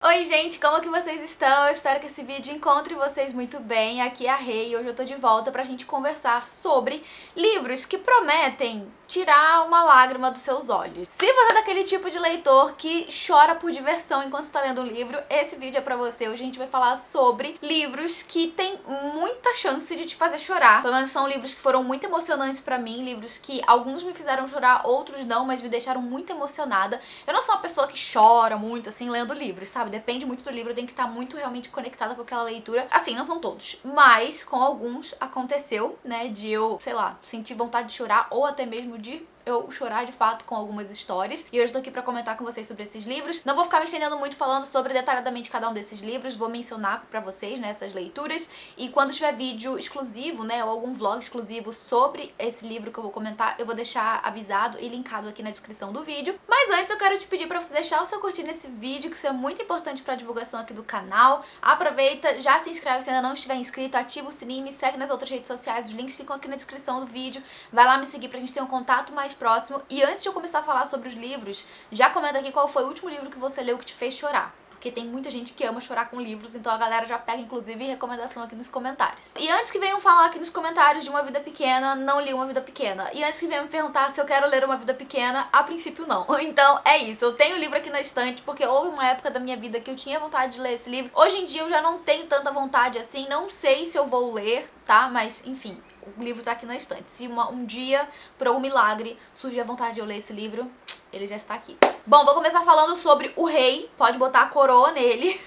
Oi gente, como que vocês estão? Eu espero que esse vídeo encontre vocês muito bem. Aqui é a Rei e hoje eu tô de volta pra gente conversar sobre livros que prometem tirar uma lágrima dos seus olhos. Se você é daquele tipo de leitor que chora por diversão enquanto está lendo um livro, esse vídeo é pra você. Hoje a gente vai falar sobre livros que tem muita chance de te fazer chorar. Pelo menos são livros que foram muito emocionantes pra mim, livros que alguns me fizeram chorar, outros não, mas me deixaram muito emocionada. Eu não sou uma pessoa que chora muito assim lendo livros, sabe? Depende muito do livro, eu tenho que estar muito realmente conectada com aquela leitura. Assim, não são todos, mas com alguns aconteceu, né, de eu, sei lá, sentir vontade de chorar ou até mesmo de eu chorar de fato com algumas histórias. E hoje eu tô aqui pra comentar com vocês sobre esses livros. Não vou ficar me estendendo muito falando sobre detalhadamente cada um desses livros, vou mencionar pra vocês, né, essas leituras. E quando tiver vídeo exclusivo, né, ou algum vlog exclusivo sobre esse livro que eu vou comentar, eu vou deixar avisado e linkado aqui na descrição do vídeo. Mas antes eu quero te pedir pra você deixar o seu curtir nesse vídeo, que isso é muito importante pra divulgação aqui do canal. Aproveita, já se inscreve se ainda não estiver inscrito, ativa o sininho, me segue nas outras redes sociais, os links ficam aqui na descrição do vídeo. Vai lá me seguir pra gente ter um contato mais próximo. E antes de eu começar a falar sobre os livros, já comenta aqui qual foi o último livro que você leu que te fez chorar. Porque tem muita gente que ama chorar com livros, então a galera já pega, inclusive, recomendação aqui nos comentários. E antes que venham falar aqui nos comentários de Uma Vida Pequena, não li Uma Vida Pequena. E antes que venham me perguntar se eu quero ler Uma Vida Pequena, a princípio não. Então é isso, eu tenho o livro aqui na estante, porque houve uma época da minha vida que eu tinha vontade de ler esse livro. Hoje em dia eu já não tenho tanta vontade assim, não sei se eu vou ler, tá? Mas, enfim, o livro tá aqui na estante. Se um dia, por algum milagre, surgir a vontade de eu ler esse livro, ele já está aqui. Bom, vou começar falando sobre O Rei, pode botar a coroa nele.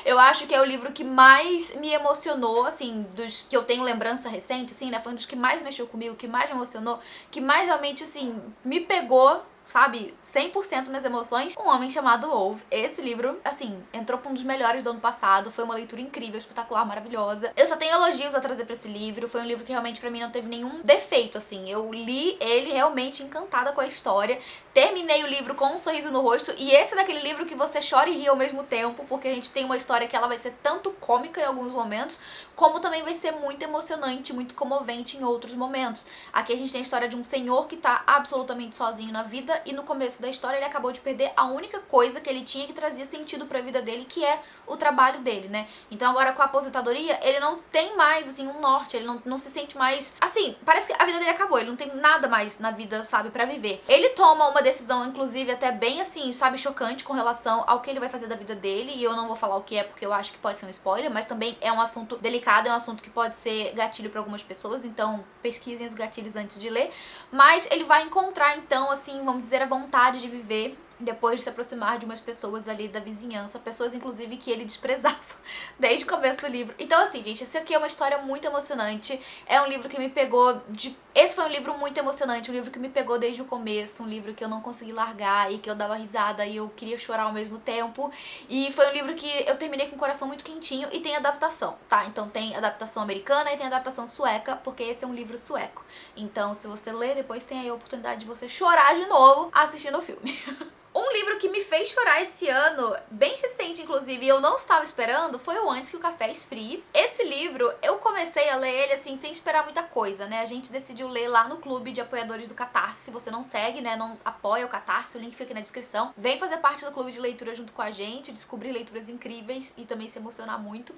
Eu acho que é o livro que mais me emocionou, assim, dos que eu tenho lembrança recente, assim, né? Foi um dos que mais mexeu comigo, que mais me emocionou, que mais realmente, assim, me pegou, sabe, 100% nas emoções. Um Homem Chamado Ove. Esse livro, assim, entrou pra um dos melhores do ano passado. Foi uma leitura incrível, espetacular, maravilhosa. Eu só tenho elogios a trazer pra esse livro. Foi um livro que realmente pra mim não teve nenhum defeito, assim. Eu li ele realmente encantada com a história. Terminei o livro com um sorriso no rosto. E esse é daquele livro que você chora e ri ao mesmo tempo, porque a gente tem uma história que ela vai ser tanto cômica em alguns momentos, como também vai ser muito emocionante, muito comovente em outros momentos. Aqui a gente tem a história de um senhor que tá absolutamente sozinho na vida, e no começo da história ele acabou de perder a única coisa que ele tinha que trazia sentido pra vida dele, que é o trabalho dele, né? Então agora com a aposentadoria, ele não tem mais, assim, um norte, ele não se sente mais... Assim, parece que a vida dele acabou, ele não tem nada mais na vida, sabe, pra viver. Ele toma uma decisão, inclusive, até bem, assim, sabe, chocante com relação ao que ele vai fazer da vida dele, e eu não vou falar o que é, porque eu acho que pode ser um spoiler, mas também é um assunto delicado, é um assunto que pode ser gatilho pra algumas pessoas, então pesquisem os gatilhos antes de ler. Mas ele vai encontrar, então, assim, vamos dizer, a vontade de viver depois de se aproximar de umas pessoas ali da vizinhança, pessoas inclusive que ele desprezava desde o começo do livro. Então assim, gente, esse aqui é uma história muito emocionante, é um livro que me pegou de... Esse foi um livro muito emocionante, um livro que me pegou desde o começo, um livro que eu não consegui largar e que eu dava risada e eu queria chorar ao mesmo tempo. E foi um livro que eu terminei com o coração muito quentinho. E tem adaptação, tá? Então tem adaptação americana e tem adaptação sueca, porque esse é um livro sueco. Então se você ler, depois tem aí a oportunidade de você chorar de novo assistindo o filme. Um livro que me fez chorar esse ano, bem recente inclusive, e eu não estava esperando, foi o Antes que o Café Esfrie. Esse livro, eu comecei a ler ele assim, sem esperar muita coisa, né? A gente decidiu ler lá no clube de apoiadores do Catarse. Se você não segue, né, não apoia o Catarse, o link fica aqui na descrição. Vem fazer parte do clube de leitura junto com a gente, descobrir leituras incríveis e também se emocionar muito.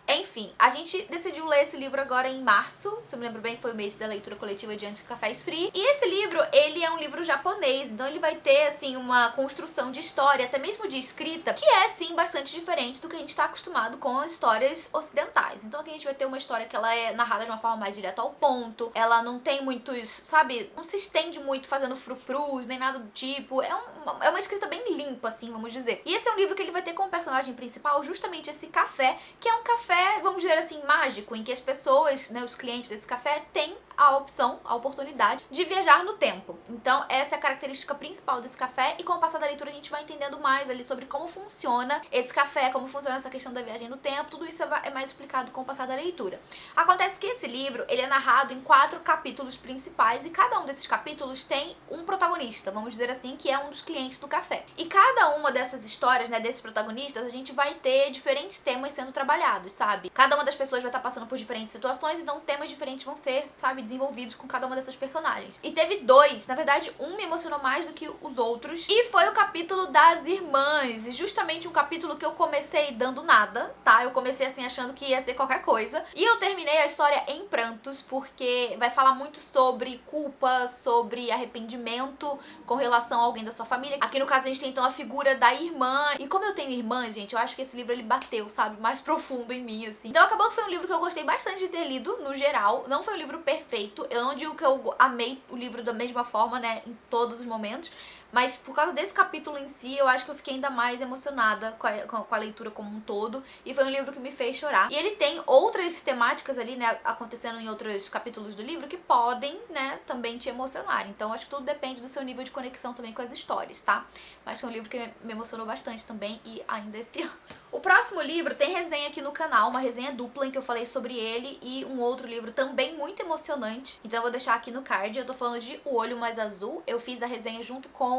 Enfim, a gente decidiu ler esse livro agora em março, se eu me lembro bem, foi o mês da leitura coletiva de Antes que o Café Esfrie. E esse livro, ele é um livro japonês, então ele vai ter, assim, uma construção de história, até mesmo de escrita, que é, sim, bastante diferente do que a gente está acostumado com as histórias ocidentais. Então aqui a gente vai ter uma história que ela é narrada de uma forma mais direta ao ponto, ela não tem muitos, sabe, não se estende muito fazendo frufrus, nem nada do tipo, é uma escrita bem limpa, assim, vamos dizer. E esse é um livro que ele vai ter como personagem principal justamente esse café, que é um café, vamos dizer assim, mágico, em que as pessoas, né, os clientes desse café, têm a opção, a oportunidade de viajar no tempo. Então essa é a característica principal desse café, e com o passar da leitura a gente vai entendendo mais ali sobre como funciona esse café, como funciona essa questão da viagem no tempo, tudo isso é mais explicado com o passar da leitura. Acontece que esse livro, ele é narrado em 4 capítulos principais, e cada um desses capítulos tem um protagonista, vamos dizer assim, que é um dos clientes do café. E cada uma dessas histórias, né, desses protagonistas, protagonistas, a gente vai ter diferentes temas sendo trabalhados, sabe? Cada uma das pessoas vai estar passando por diferentes situações, então temas diferentes vão ser, sabe, desenvolvidos com cada uma dessas personagens. E teve dois, na verdade, um me emocionou mais do que os outros, e foi o capítulo das irmãs, e justamente um capítulo que eu comecei dando nada, tá? Eu comecei assim achando que ia ser qualquer coisa, e eu terminei a história em prantos, porque vai falar muito sobre culpa, sobre arrependimento com relação a alguém da sua família. Aqui no caso a gente tem então a figura da irmã, e como eu tenho irmãs, gente, eu acho que esse livro ele bateu, sabe, mais profundo em mim, assim. Então acabou que foi um livro que eu gostei bastante de ter lido, no geral. Não foi um livro perfeito, eu não digo que eu amei o livro da mesma forma, né, em todos os momentos, mas por causa desse capítulo em si, eu acho que eu fiquei ainda mais emocionada com a leitura como um todo, e foi um livro que me fez chorar. E ele tem outras temáticas ali, né, acontecendo em outros capítulos do livro que podem, né, também te emocionar. Então acho que tudo depende do seu nível de conexão também com as histórias, tá? Mas foi um livro que me emocionou bastante também, e ainda esse ano. O próximo livro tem resenha aqui no canal, uma resenha dupla em que eu falei sobre ele, e um outro livro também muito emocionante, então eu vou deixar aqui no card. Eu tô falando de O Olho Mais Azul, eu fiz a resenha junto com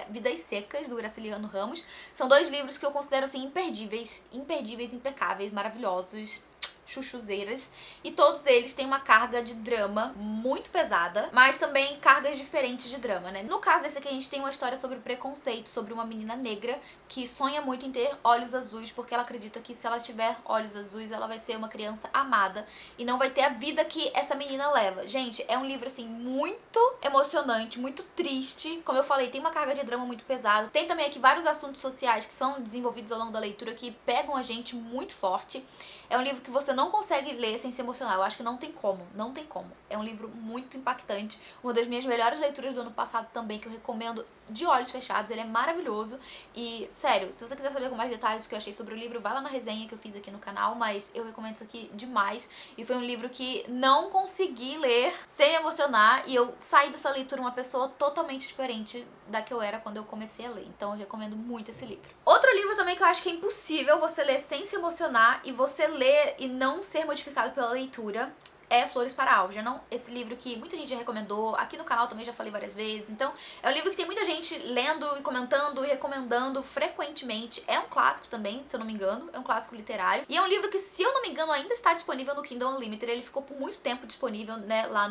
Vidas Secas, do Graciliano Ramos. São dois livros que eu considero assim imperdíveis, impecáveis, maravilhosos, chuchuzeiras, e todos eles têm uma carga de drama muito pesada, mas também cargas diferentes de drama, né? No caso desse aqui a gente tem uma história sobre preconceito, sobre uma menina negra que sonha muito em ter olhos azuis, porque ela acredita que se ela tiver olhos azuis ela vai ser uma criança amada e não vai ter a vida que essa menina leva. Gente, é um livro assim muito emocionante, muito triste, como eu falei, tem uma carga de drama muito pesado, tem também aqui vários assuntos sociais que são desenvolvidos ao longo da leitura que pegam a gente muito forte. É um livro que você não consegue ler sem se emocionar. Eu acho que não tem como, não tem como. É um livro muito impactante. Uma das minhas melhores leituras do ano passado também, que eu recomendo de olhos fechados. Ele é maravilhoso. E, sério, se você quiser saber com mais detalhes o que eu achei sobre o livro, vai lá na resenha que eu fiz aqui no canal, mas eu recomendo isso aqui demais. E foi um livro que não consegui ler sem me emocionar, e eu saí dessa leitura uma pessoa totalmente diferente da que eu era quando eu comecei a ler. Então eu recomendo muito esse livro. Outro livro também que eu acho que é impossível você ler sem se emocionar e você ler e não ser modificado pela leitura é Flores para Algernon, esse livro que muita gente já recomendou, aqui no canal também já falei várias vezes. Então é um livro que tem muita gente lendo e comentando e recomendando frequentemente. É um clássico também, se eu não me engano, é um clássico literário, e é um livro que, se eu não me engano, ainda está disponível no Kindle Unlimited. Ele ficou por muito tempo disponível, né, lá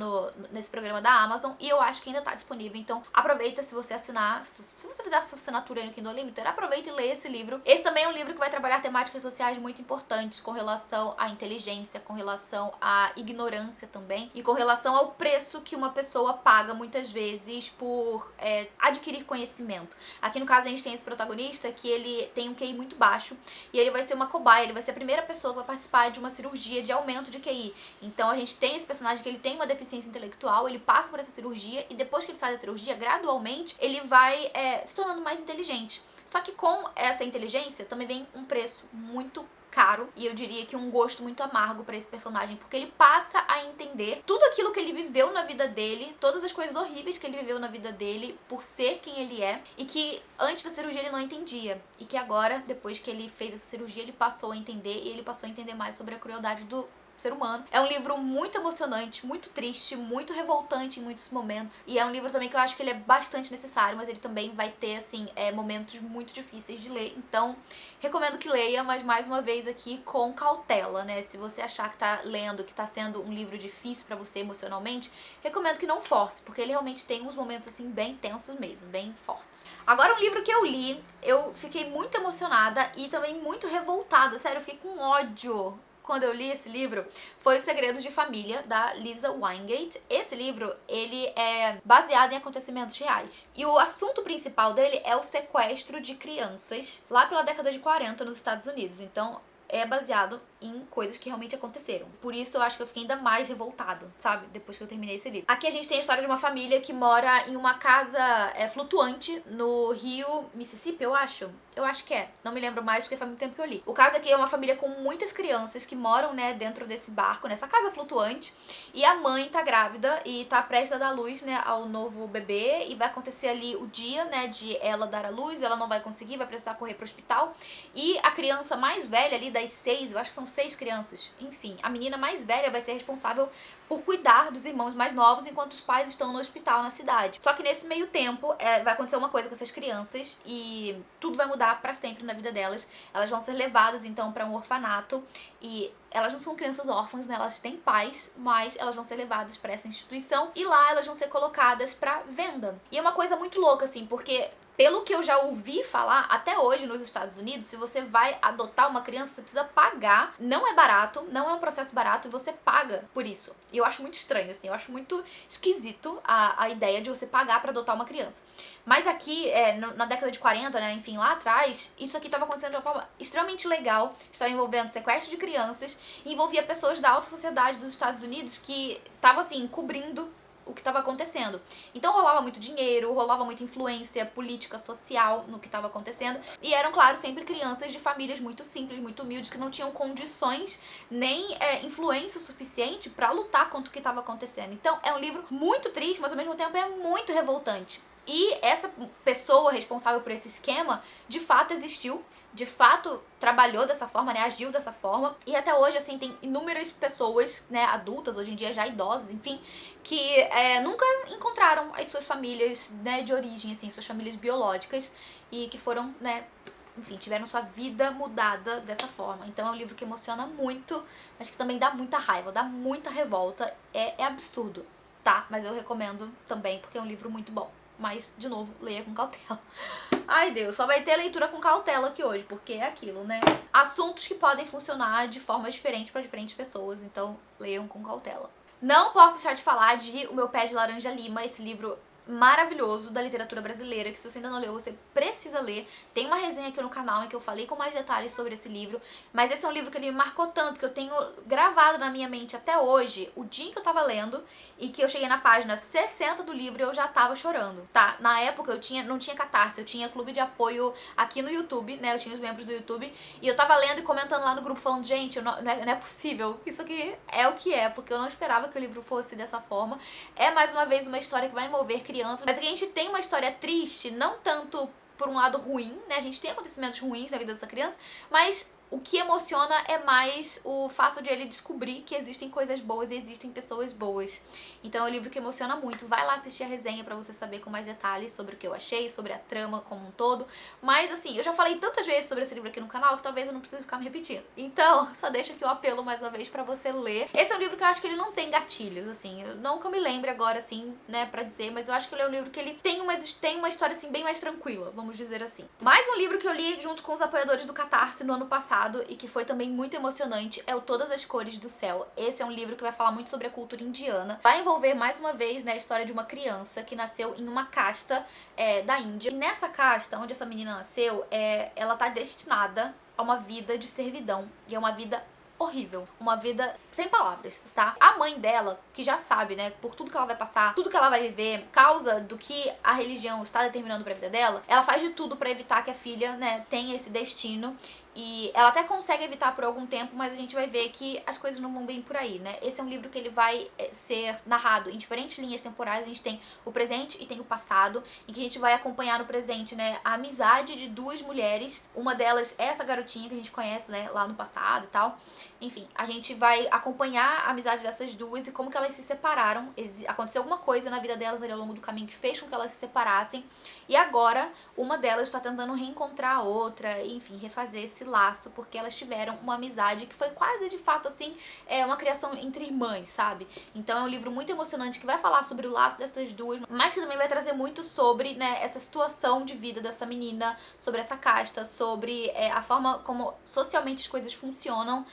nesse programa da Amazon, e eu acho que ainda está disponível. Então aproveita, se você assinar, se você fizer a sua assinatura aí no Kindle Unlimited, aproveita e lê esse livro. Esse também é um livro que vai trabalhar temáticas sociais muito importantes com relação à inteligência, com relação à ignorância também, e com relação ao preço que uma pessoa paga muitas vezes por adquirir conhecimento. Aqui no caso a gente tem esse protagonista que ele tem um QI muito baixo, e ele vai ser uma cobaia, ele vai ser a primeira pessoa que vai participar de uma cirurgia de aumento de QI. Então a gente tem esse personagem que ele tem uma deficiência intelectual, ele passa por essa cirurgia, e depois que ele sai da cirurgia, gradualmente ele vai se tornando mais inteligente. Só que com essa inteligência também vem um preço muito caro, e eu diria que um gosto muito amargo pra esse personagem, porque ele passa a entender tudo aquilo que ele viveu na vida dele, todas as coisas horríveis que ele viveu na vida dele por ser quem ele é, e que antes da cirurgia ele não entendia, e que agora, depois que ele fez essa cirurgia, ele passou a entender, e ele passou a entender mais sobre a crueldade do ser humano. É um livro muito emocionante, muito triste, muito revoltante em muitos momentos, e é um livro também que eu acho que ele é bastante necessário, mas ele também vai ter, assim, momentos muito difíceis de ler. Então recomendo que leia, mas mais uma vez aqui com cautela, né? Se você achar que tá lendo, que tá sendo um livro difícil pra você emocionalmente, recomendo que não force, porque ele realmente tem uns momentos assim bem tensos mesmo, bem fortes. Agora, um livro que eu li, eu fiquei muito emocionada e também muito revoltada, sério, eu fiquei com ódio quando eu li esse livro, foi Os Segredos de Família, da Lisa Wingate. Esse livro, ele é baseado em acontecimentos reais. E o assunto principal dele é o sequestro de crianças lá pela década de 40 nos Estados Unidos. Então, é baseado em coisas que realmente aconteceram. Por isso eu acho que eu fiquei ainda mais revoltada, sabe? Depois que eu terminei esse livro. Aqui a gente tem a história de uma família que mora em uma casa flutuante no rio Mississippi, eu acho. Eu acho que é. Não me lembro mais porque faz muito tempo que eu li. O caso aqui é uma família com muitas crianças que moram, né, dentro desse barco, nessa casa flutuante. E a mãe tá grávida e tá prestes a dar luz, né, ao novo bebê. E vai acontecer ali o dia, né, de ela dar a luz. Ela não vai conseguir, vai precisar correr pro hospital. E a criança mais velha ali, das 6, eu acho que são 6 crianças. Enfim, a menina mais velha vai ser responsável por cuidar dos irmãos mais novos enquanto os pais estão no hospital na cidade. Só que nesse meio tempo vai acontecer uma coisa com essas crianças e tudo vai mudar pra sempre na vida delas. Elas vão ser levadas então pra um orfanato e elas não são crianças órfãs, né? Elas têm pais, mas elas vão ser levadas pra essa instituição e lá elas vão ser colocadas pra venda. E é uma coisa muito louca, assim, porque pelo que eu já ouvi falar, até hoje nos Estados Unidos, se você vai adotar uma criança, você precisa pagar. Não é barato, não é um processo barato, e você paga por isso. E eu acho muito estranho, assim, eu acho muito esquisito a ideia de você pagar pra adotar uma criança. Mas aqui, na década de 40, né, enfim, lá atrás, isso aqui estava acontecendo de uma forma extremamente legal. Estava envolvendo sequestro de crianças, e envolvia pessoas da alta sociedade dos Estados Unidos que estavam, assim, cobrindo o que estava acontecendo. Então rolava muito dinheiro, rolava muita influência política, social no que estava acontecendo. E eram, claro, sempre crianças de famílias muito simples, muito humildes, que não tinham condições nem influência suficiente para lutar contra o que estava acontecendo. Então é um livro muito triste, mas ao mesmo tempo é muito revoltante. E essa pessoa responsável por esse esquema, de fato existiu, de fato trabalhou dessa forma, né, agiu dessa forma. E até hoje, assim, tem inúmeras pessoas, né, adultas, hoje em dia já idosas, enfim, que nunca encontraram as suas famílias, né, de origem, assim, suas famílias biológicas e que foram, né, enfim, tiveram sua vida mudada dessa forma. Então é um livro que emociona muito, mas que também dá muita raiva, dá muita revolta. É absurdo, tá? Mas eu recomendo também porque é um livro muito bom. Mas, de novo, leia com cautela. Ai, Deus, só vai ter leitura com cautela aqui hoje, porque é aquilo, né? Assuntos que podem funcionar de formas diferentes para diferentes pessoas, então leiam com cautela. Não posso deixar de falar de O Meu Pé de Laranja Lima, esse livro maravilhoso da literatura brasileira, que se você ainda não leu, você precisa ler. Tem uma resenha aqui no canal em que eu falei com mais detalhes sobre esse livro, mas esse é um livro que ele me marcou tanto, que eu tenho gravado na minha mente até hoje, o dia em que eu tava lendo, e que eu cheguei na página 60 do livro e eu já tava chorando, tá? Na época eu não tinha Catarse, eu tinha clube de apoio aqui no YouTube, né? Eu tinha os membros do YouTube, e eu tava lendo e comentando lá no grupo, falando, gente, não é possível, isso aqui é o que é, porque eu não esperava que o livro fosse dessa forma. É mais uma vez uma história que vai envolver crianças, mas aqui a gente tem uma história triste, não tanto por um lado ruim, né? A gente tem acontecimentos ruins na vida dessa criança, mas o que emociona é mais o fato de ele descobrir que existem coisas boas e existem pessoas boas. Então é um livro que emociona muito. Vai lá assistir a resenha pra você saber com mais detalhes sobre o que eu achei, sobre a trama como um todo. Mas assim, eu já falei tantas vezes sobre esse livro aqui no canal que talvez eu não precise ficar me repetindo. Então, só deixo aqui o apelo mais uma vez pra você ler. Esse é um livro que eu acho que ele não tem gatilhos, assim. Não que eu me lembre agora, assim, né, pra dizer, mas eu acho que ele é um livro que ele tem uma história, assim, bem mais tranquila, vamos dizer assim. Mais um livro que eu li junto com os apoiadores do Catarse no ano passado e que foi também muito emocionante é o Todas as Cores do Céu. Esse é um livro que vai falar muito sobre a cultura indiana. Vai envolver mais uma vez, né, a história de uma criança que nasceu em uma casta da Índia. E nessa casta, onde essa menina nasceu, ela tá destinada a uma vida de servidão. E é uma vida horrível, uma vida sem palavras, tá? A mãe dela, que já sabe, né, por tudo que ela vai passar, tudo que ela vai viver, causa do que a religião está determinando pra vida dela, ela faz de tudo pra evitar que a filha, né, tenha esse destino. E ela até consegue evitar por algum tempo, mas a gente vai ver que as coisas não vão bem por aí, né? Esse é um livro que ele vai ser narrado em diferentes linhas temporais. A gente tem o presente e tem o passado, em que a gente vai acompanhar no presente, né, a amizade de duas mulheres. Uma delas é essa garotinha que a gente conhece, né, lá no passado e tal. Enfim, a gente vai acompanhar a amizade dessas duas e como que elas se separaram. Aconteceu alguma coisa na vida delas ali ao longo do caminho que fez com que elas se separassem. E agora, uma delas está tentando reencontrar a outra, e, enfim, refazer esse laço, porque elas tiveram uma amizade que foi quase, de fato, assim, uma criação entre irmãs, sabe? Então é um livro muito emocionante que vai falar sobre o laço dessas duas, mas que também vai trazer muito sobre, né, essa situação de vida dessa menina, sobre essa casta, sobre a forma como socialmente as coisas funcionam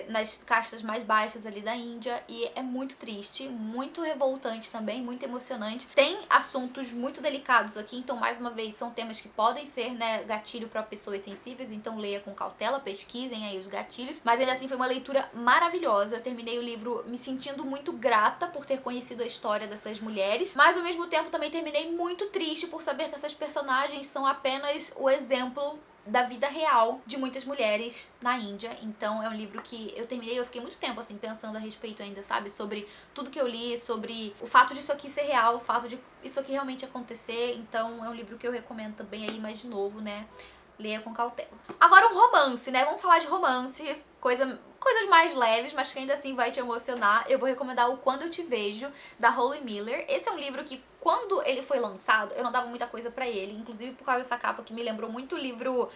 nas castas mais baixas ali da Índia, e é muito triste, muito revoltante também, muito emocionante. Tem assuntos muito delicados aqui, então mais uma vez são temas que podem ser, né, gatilho para pessoas sensíveis, então leia com cautela, pesquisem aí os gatilhos, mas ainda assim foi uma leitura maravilhosa. Eu terminei o livro me sentindo muito grata por ter conhecido a história dessas mulheres, mas ao mesmo tempo também terminei muito triste por saber que essas personagens são apenas o exemplo da vida real de muitas mulheres na Índia. Então é um livro que eu terminei, eu fiquei muito tempo assim pensando a respeito ainda, sabe, sobre tudo que eu li, sobre o fato disso aqui ser real, o fato de isso aqui realmente acontecer. Então é um livro que eu recomendo também aí, mas de novo, né, leia com cautela. Agora um romance, né, vamos falar de romance. coisas mais leves, mas que ainda assim vai te emocionar. Eu vou recomendar o Quando Eu Te Vejo, da Holly Miller. Esse é um livro que, quando ele foi lançado, eu não dava muita coisa pra ele, inclusive por causa dessa capa que me lembrou muito livro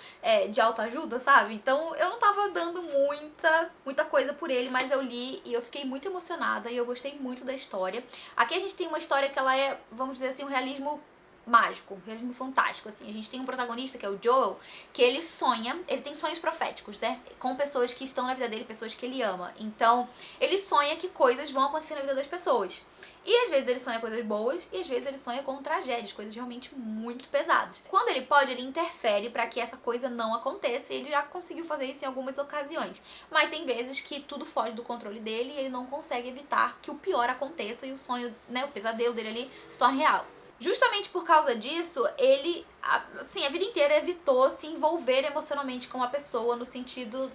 de autoajuda, sabe? Então eu não tava dando muita coisa por ele, mas eu li e eu fiquei muito emocionada e eu gostei muito da história. Aqui a gente tem uma história que ela é, vamos dizer assim, um realismo mágico, um realismo fantástico, assim. A gente tem um protagonista, que é o Joel, que ele sonha, ele tem sonhos proféticos, né? Com pessoas que estão na vida dele, pessoas que ele ama. Então, ele sonha que coisas vão acontecer na vida das pessoas. E às vezes ele sonha coisas boas e às vezes ele sonha com tragédias, coisas realmente muito pesadas. Quando ele pode, ele interfere pra que essa coisa não aconteça e ele já conseguiu fazer isso em algumas ocasiões. Mas tem vezes que tudo foge do controle dele e ele não consegue evitar que o pior aconteça e o sonho, né, o pesadelo dele ali se torne real. Justamente por causa disso, ele, assim, a vida inteira evitou se envolver emocionalmente com uma pessoa no sentido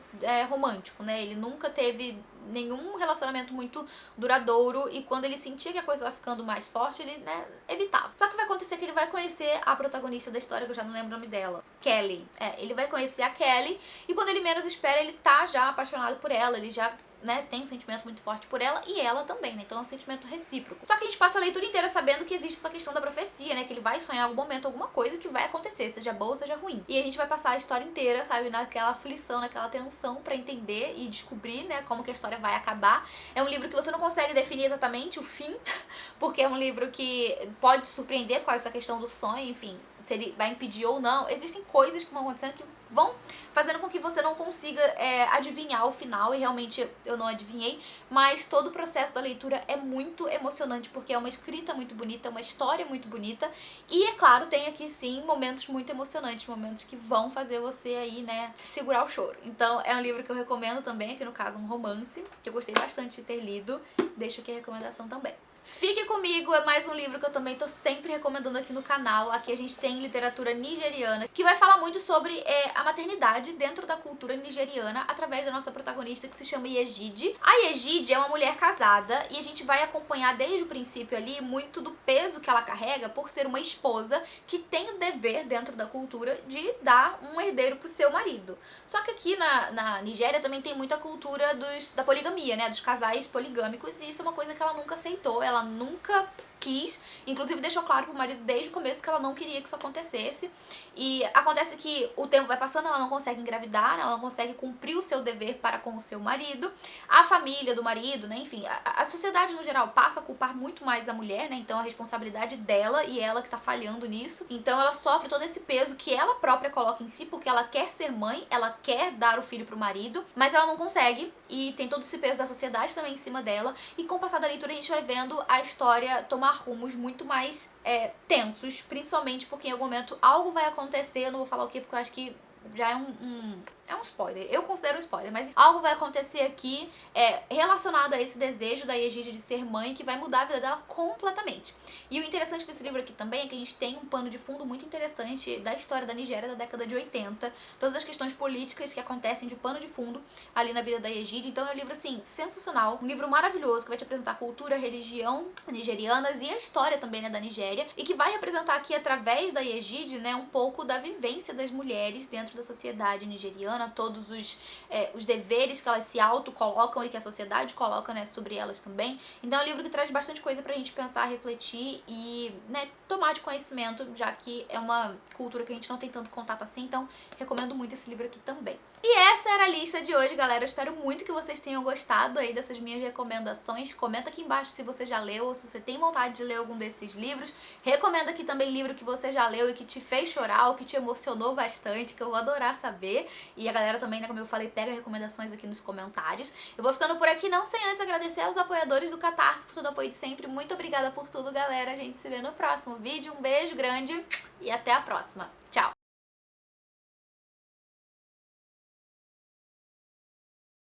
romântico, né? Ele nunca teve nenhum relacionamento muito duradouro e quando ele sentia que a coisa estava ficando mais forte, ele, né, evitava. Só que vai acontecer que ele vai conhecer a protagonista da história, que eu já não lembro o nome dela, Kelly. Ele vai conhecer a Kelly e quando ele menos espera, ele tá já apaixonado por ela, ele já, né, tem um sentimento muito forte por ela e ela também, né? Então é um sentimento recíproco. Só que a gente passa a leitura inteira sabendo que existe essa questão da profecia, né? Que ele vai sonhar em algum momento alguma coisa que vai acontecer, seja boa ou seja ruim. E a gente vai passar a história inteira, sabe, naquela aflição, naquela tensão pra entender e descobrir, né, como que a história vai acabar. É um livro que você não consegue definir exatamente o fim, porque é um livro que pode surpreender por causa dessa questão do sonho, enfim, se ele vai impedir ou não. Existem coisas que vão acontecendo que vão fazendo com que você não consiga adivinhar o final, e realmente eu não adivinhei, mas todo o processo da leitura é muito emocionante, porque é uma escrita muito bonita, é uma história muito bonita, e é claro, tem aqui sim momentos muito emocionantes, momentos que vão fazer você aí, né, segurar o choro. Então é um livro que eu recomendo também, aqui no caso um romance, que eu gostei bastante de ter lido, deixo aqui a recomendação também. Fique Comigo é mais um livro que eu também tô sempre recomendando aqui no canal. Aqui a gente tem literatura nigeriana, que vai falar muito sobre a maternidade dentro da cultura nigeriana, através da nossa protagonista, que se chama Yejide. A Yejide é uma mulher casada e a gente vai acompanhar desde o princípio ali muito do peso que ela carrega por ser uma esposa que tem o dever dentro da cultura de dar um herdeiro pro seu marido. Só que aqui na Nigéria também tem muita cultura da poligamia, né, dos casais poligâmicos, e isso é uma coisa que ela nunca aceitou, ela nunca quis, inclusive deixou claro pro marido desde o começo que ela não queria que isso acontecesse. E acontece que o tempo vai passando, ela não consegue engravidar, ela não consegue cumprir o seu dever para com o seu marido. A família do marido, né, enfim, a sociedade no geral passa a culpar muito mais a mulher, né, então a responsabilidade dela e ela que tá falhando nisso. Então ela sofre todo esse peso que ela própria coloca em si, porque ela quer ser mãe, ela quer dar o filho pro marido, mas ela não consegue, e tem todo esse peso da sociedade também em cima dela. E com o passar da leitura a gente vai vendo a história tomar rumos muito mais tensos, principalmente porque em algum momento algo vai acontecer, eu não vou falar o que porque eu acho que já é um spoiler, eu considero um spoiler, mas algo vai acontecer aqui relacionado a esse desejo da Yejide de ser mãe, que vai mudar a vida dela completamente. E o interessante desse livro aqui também é que a gente tem um pano de fundo muito interessante da história da Nigéria da década de 80, todas as questões políticas que acontecem de pano de fundo ali na vida da Yejide. Então é um livro, assim, sensacional, um livro maravilhoso que vai te apresentar cultura, religião nigerianas e a história também, né, da Nigéria, e que vai representar aqui através da Yejide, né, um pouco da vivência das mulheres dentro da sociedade nigeriana, todos os deveres que elas se auto-colocam e que a sociedade coloca, né, sobre elas também. Então é um livro que traz bastante coisa pra gente pensar, refletir e, né, tomar de conhecimento, já que é uma cultura que a gente não tem tanto contato assim, então recomendo muito esse livro aqui também. E essa era a lista de hoje, galera. Eu espero muito que vocês tenham gostado aí dessas minhas recomendações. Comenta aqui embaixo se você já leu ou se você tem vontade de ler algum desses livros. Recomenda aqui também livro que você já leu e que te fez chorar ou que te emocionou bastante, que eu vou adorar saber. E a galera também, né, como eu falei, pega recomendações aqui nos comentários. Eu vou ficando por aqui, não sem antes agradecer aos apoiadores do Catarse por todo o apoio de sempre. Muito obrigada por tudo, galera. A gente se vê no próximo vídeo. Um beijo grande e até a próxima.